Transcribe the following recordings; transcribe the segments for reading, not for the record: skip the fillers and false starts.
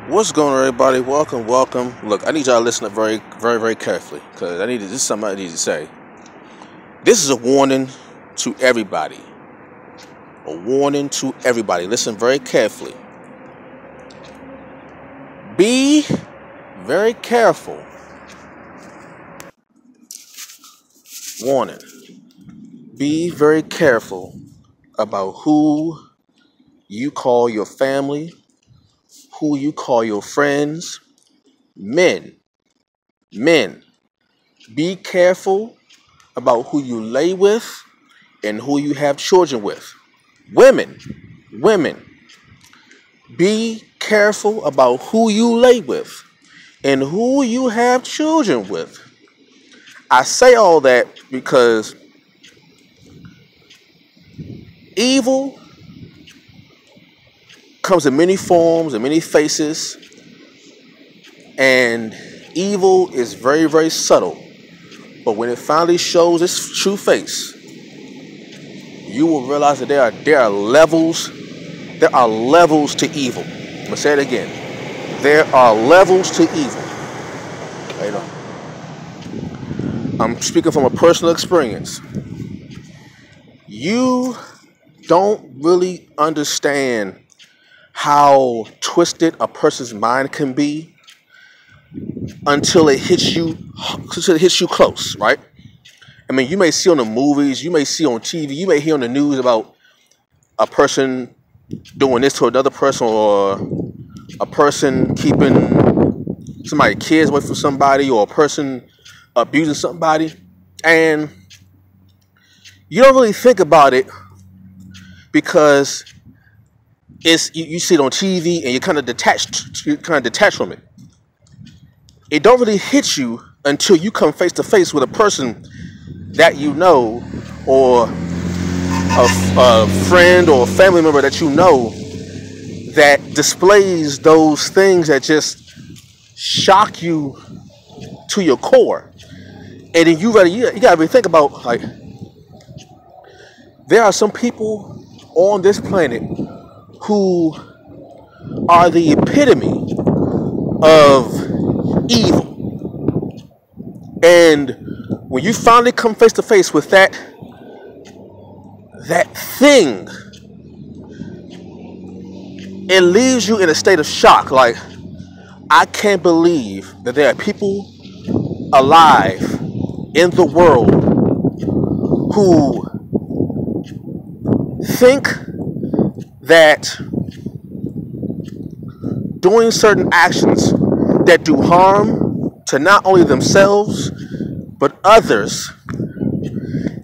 What's going on, everybody? Welcome, welcome. Look, I need y'all to listen up very, very, very carefully because this is something I need to say. This is a warning to everybody. A warning to everybody. Listen very carefully. Be very careful. Warning. Be very careful about who you call your family, who you call your friends. Men. Be careful about who you lay with and who you have children with. Women. Be careful about who you lay with and who you have children with. I say all that because evil comes in many forms and many faces, and evil is very, very subtle. But when it finally shows its true face, you will realize that there are levels to evil. I'm gonna say it again. There are levels to evil. Right on. I'm speaking from a personal experience. You don't really understand how twisted a person's mind can be until it hits you close, right? I mean, you may see on the movies, you may see on TV, you may hear on the news about a person doing this to another person, or a person keeping somebody's kids away from somebody, or a person abusing somebody, and you don't really think about it because you see it on TV and you're kind of detached from it. It don't really hit you until you come face to face with a person that you know, or a friend or a family member that you know, that displays those things that just shock you to your core. And then you gotta really think about, like, there are some people on this planet who are the epitome of evil. And when you finally come face to face with that thing, it leaves you in a state of shock. Like, I can't believe that there are people alive in the world who think that doing certain actions that do harm to not only themselves but others,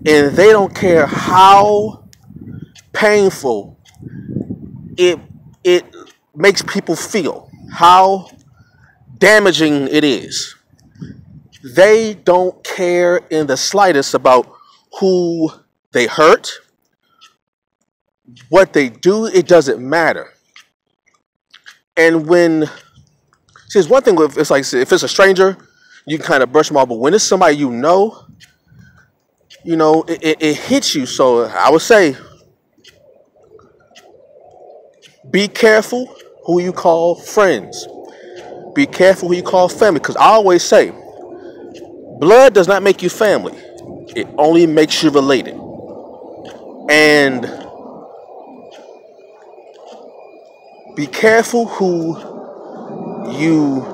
and they don't care how painful it makes people feel, how damaging it is. They don't care in the slightest about who they hurt, what they do. It doesn't matter. And it's one thing if it's like, if it's a stranger, you can kind of brush them off, but when it's somebody you know, it hits you. So I would say, be careful who you call friends. Be careful who you call family, because I always say, blood does not make you family. It only makes you related. And be careful who you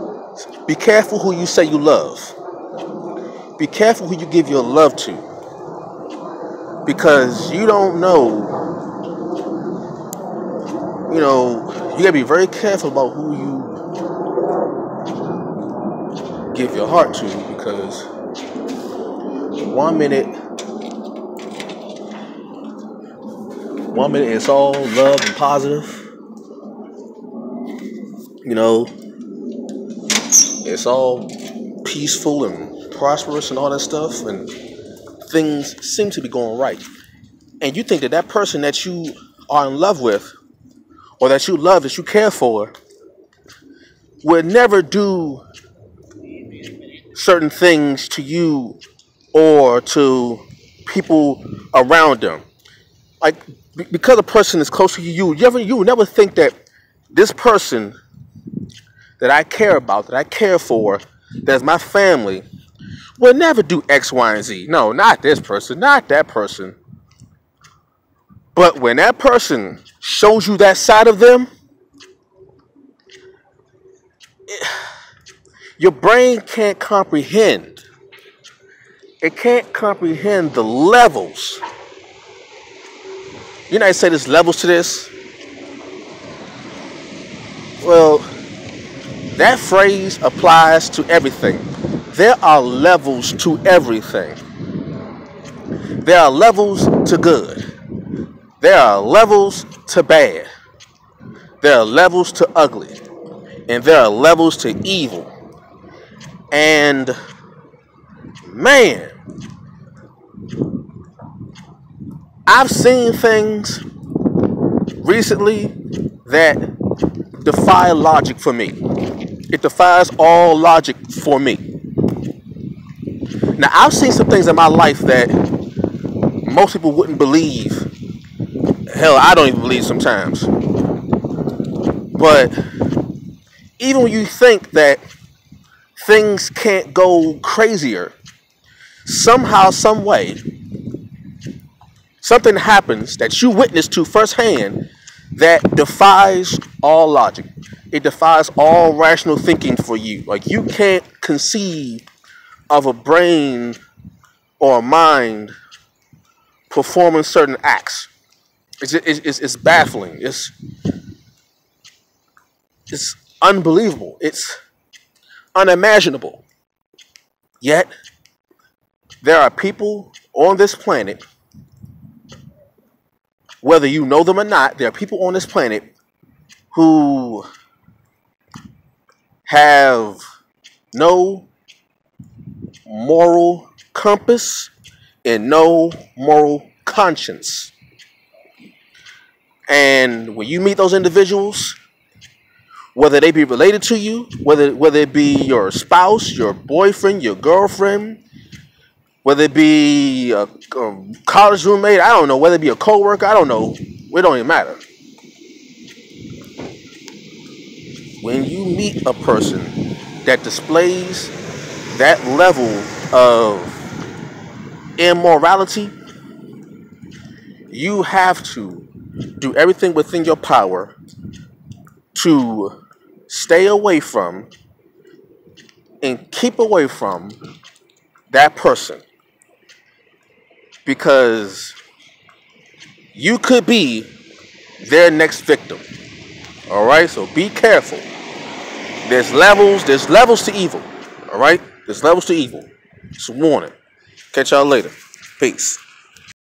say you love. Be careful who you give your love to, because you don't know. You gotta be very careful about who you give your heart to, because one minute it's all love and positive. It's all peaceful and prosperous and all that stuff, and things seem to be going right. And you think that person that you are in love with, or that you love, that you care for, would never do certain things to you or to people around them. Like, because a person is close to you, you would never think that this person that I care about, that I care for, that's my family, will never do X, Y, and Z. No, not this person, not that person. But when that person shows you that side of them, your brain can't comprehend. It can't comprehend the levels. You know, I say there's levels to this. Well, that phrase applies to everything. There are levels to everything. There are levels to good. There are levels to bad. There are levels to ugly. And there are levels to evil. And man, I've seen things recently that defy logic for me. It defies all logic for me. Now, I've seen some things in my life that most people wouldn't believe. Hell, I don't even believe sometimes. But even when you think that things can't go crazier, somehow, some way, something happens that you witness to firsthand that defies all logic. It defies all rational thinking for you. Like, you can't conceive of a brain or a mind performing certain acts. It's baffling. It's unbelievable. It's unimaginable. Yet, there are people on this planet, whether you know them or not, there are people on this planet who have no moral compass and no moral conscience. And when you meet those individuals, whether they be related to you, whether it be your spouse, your boyfriend, your girlfriend, whether it be a college roommate, I don't know, whether it be a coworker, I don't know, it don't even matter. When you meet a person that displays that level of immorality, you have to do everything within your power to stay away from and keep away from that person, because you could be their next victim. All right, so be careful. There's levels to evil. All right, there's levels to evil. It's a warning. Catch y'all later. Peace.